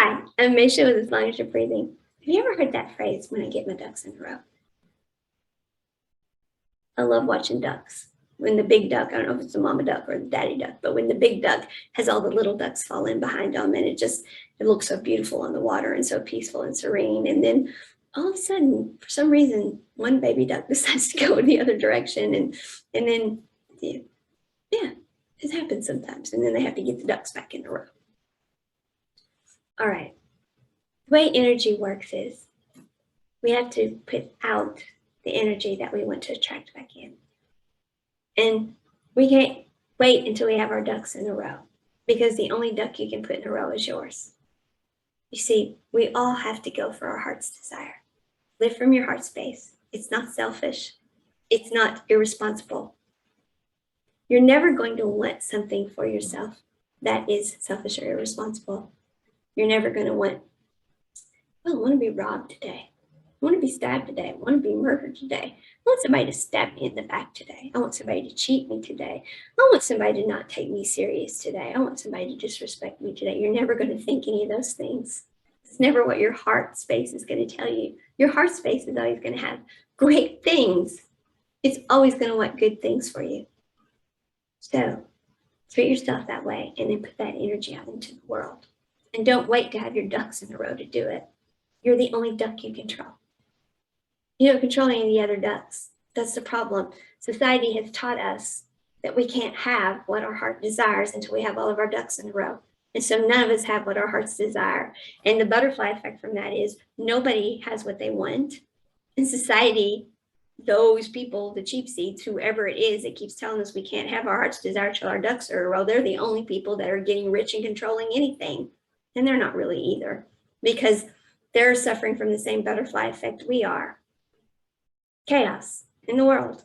Hi, I'm Maysha with As Long As You're Breathing. Have you ever heard that phrase, when I get my ducks in a row? I love watching ducks. When the big duck, I don't know if it's the mama duck or the daddy duck, but when the big duck has all the little ducks fall in behind them, and it looks so beautiful on the water and so peaceful and serene. And then all of a sudden, for some reason, one baby duck decides to go in the other direction. And then, yeah, it happens sometimes. And then they have to get the ducks back in a row. All right. The way energy works is we have to put out the energy that we want to attract back in. And we can't wait until we have our ducks in a row, because the only duck you can put in a row is yours. You see, we all have to go for our heart's desire. Live from your heart space. It's not selfish. It's not irresponsible. You're never going to want something for yourself that is selfish or irresponsible. You're never going to want, well, I want to be robbed today. I want to be stabbed today. I want to be murdered today. I want somebody to stab me in the back today. I want somebody to cheat me today. I want somebody to not take me serious today. I want somebody to disrespect me today. You're never going to think any of those things. It's never what your heart space is going to tell you. Your heart space is always going to have great things. It's always going to want good things for you. So treat yourself that way, and then put that energy out into the world. And don't wait to have your ducks in a row to do it. You're the only duck you control. You don't control any of the other ducks. That's the problem. Society has taught us that we can't have what our heart desires until we have all of our ducks in a row. And so none of us have what our hearts desire. And the butterfly effect from that is nobody has what they want. In society, those people, the cheap seats, whoever it is that keeps telling us we can't have our heart's desire till our ducks are in a row, they're the only people that are getting rich and controlling anything. And they're not really either, because they're suffering from the same butterfly effect we are. Chaos in the world.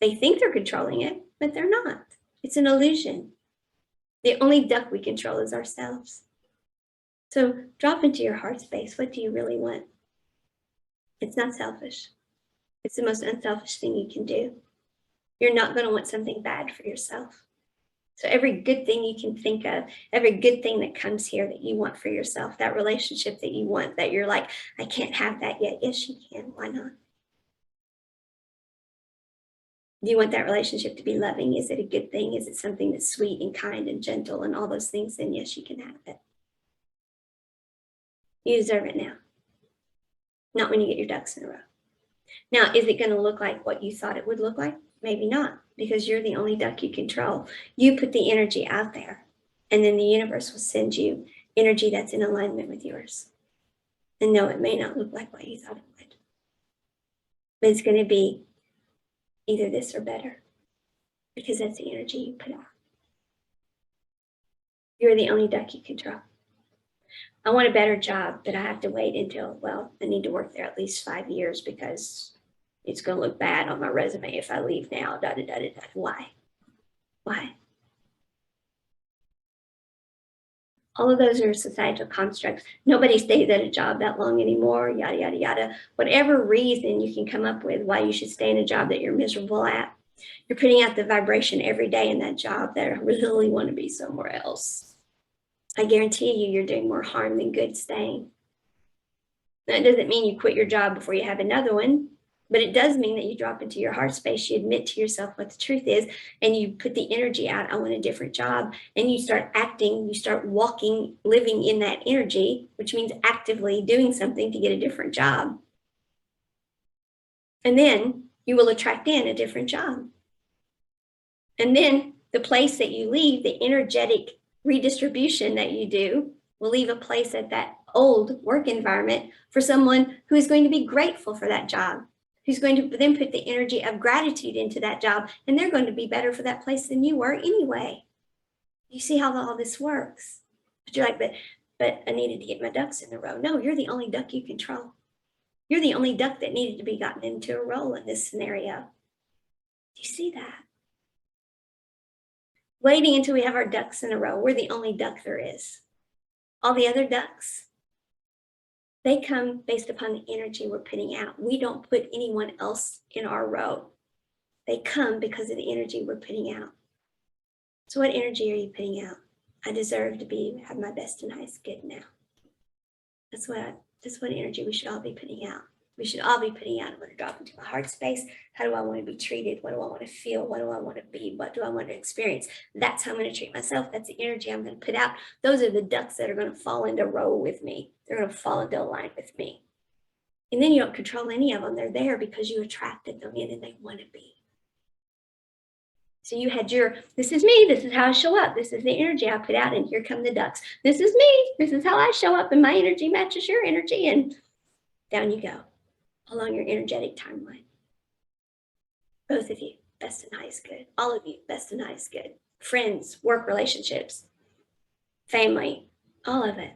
They think they're controlling it, but they're not. It's an illusion. The only duck we control is ourselves. So drop into your heart space. What do you really want? It's not selfish. It's the most unselfish thing you can do. You're not going to want something bad for yourself. So every good thing you can think of, every good thing that comes here that you want for yourself, that relationship that you want, that you're like, I can't have that yet. Yes, you can. Why not? Do you want that relationship to be loving? Is it a good thing? Is it something that's sweet and kind and gentle and all those things? Then yes, you can have it. You deserve it now. Not when you get your ducks in a row. Now, is it going to look like what you thought it would look like? Maybe not, because you're the only duck you control. You put the energy out there, and then the universe will send you energy that's in alignment with yours. And no, it may not look like what you thought it would, but it's going to be either this or better, because that's the energy you put out. You're the only duck you control. I want a better job, but I have to wait until, well, I need to work there at least 5 years because it's going to look bad on my resume if I leave now. Why? Why? All of those are societal constructs. Nobody stays at a job that long anymore, yada, yada, yada. Whatever reason you can come up with why you should stay in a job that you're miserable at, you're putting out the vibration every day in that job that I really want to be somewhere else. I guarantee you, you're doing more harm than good staying. That doesn't mean you quit your job before you have another one, but it does mean that you drop into your heart space, you admit to yourself what the truth is, and you put the energy out, I want a different job, and you start acting, you start walking, living in that energy, which means actively doing something to get a different job. And then you will attract in a different job. And then the place that you leave, the energetic redistribution that you do, will leave a place at that old work environment for someone who is going to be grateful for that job, who's going to then put the energy of gratitude into that job, and they're going to be better for that place than you were anyway. You see how all this works? But you're like, but I needed to get my ducks in a row. No, you're the only duck you control. You're the only duck that needed to be gotten into a roll in this scenario. Do you see that? Waiting until we have our ducks in a row. We're the only duck there is. All the other ducks, they come based upon the energy we're putting out. We don't put anyone else in our row. They come because of the energy we're putting out. So what energy are you putting out? I deserve to have my best and highest good now. That's what energy we should all be putting out. We should all be putting out. I want to drop into my heart space. How do I want to be treated? What do I want to feel? What do I want to be? What do I want to experience? That's how I'm going to treat myself. That's the energy I'm going to put out. Those are the ducks that are going to fall into row with me. They're going to fall into line with me. And then you don't control any of them. They're there because you attracted them in and they want to be. So you had your, this is me, this is how I show up, this is the energy I put out, and here come the ducks. This is me, this is how I show up, and my energy matches your energy, and down you go along your energetic timeline. Both of you, best and highest good. All of you, best and highest good. Friends, work relationships, family, all of it.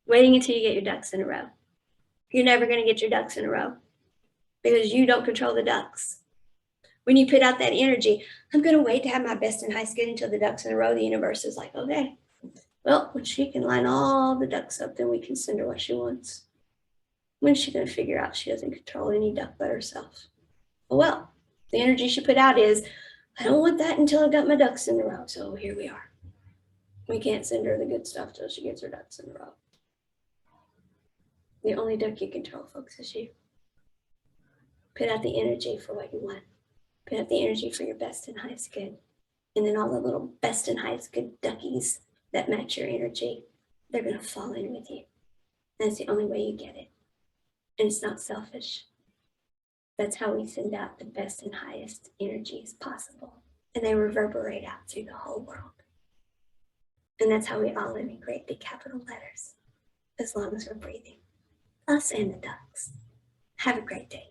Waiting until you get your ducks in a row. You're never going to get your ducks in a row because you don't control the ducks. When you put out that energy, I'm going to wait to have my best and highest good until the ducks in a row. The universe is like, okay, well, when she can line all the ducks up, then we can send her what she wants. When's she going to figure out she doesn't control any duck but herself? Well, the energy she put out is, I don't want that until I got my ducks in a row. So here we are. We can't send her the good stuff till she gets her ducks in a row. The only duck you control, folks, is you. Put out the energy for what you want. Put out the energy for your best and highest good. And then all the little best and highest good duckies that match your energy, they're going to fall in with you. That's the only way you get it. And it's not selfish. That's how we send out the best and highest energies possible. And they reverberate out through the whole world. And that's how we all live in great big capital letters, as long as we're breathing. Us and the ducks. Have a great day.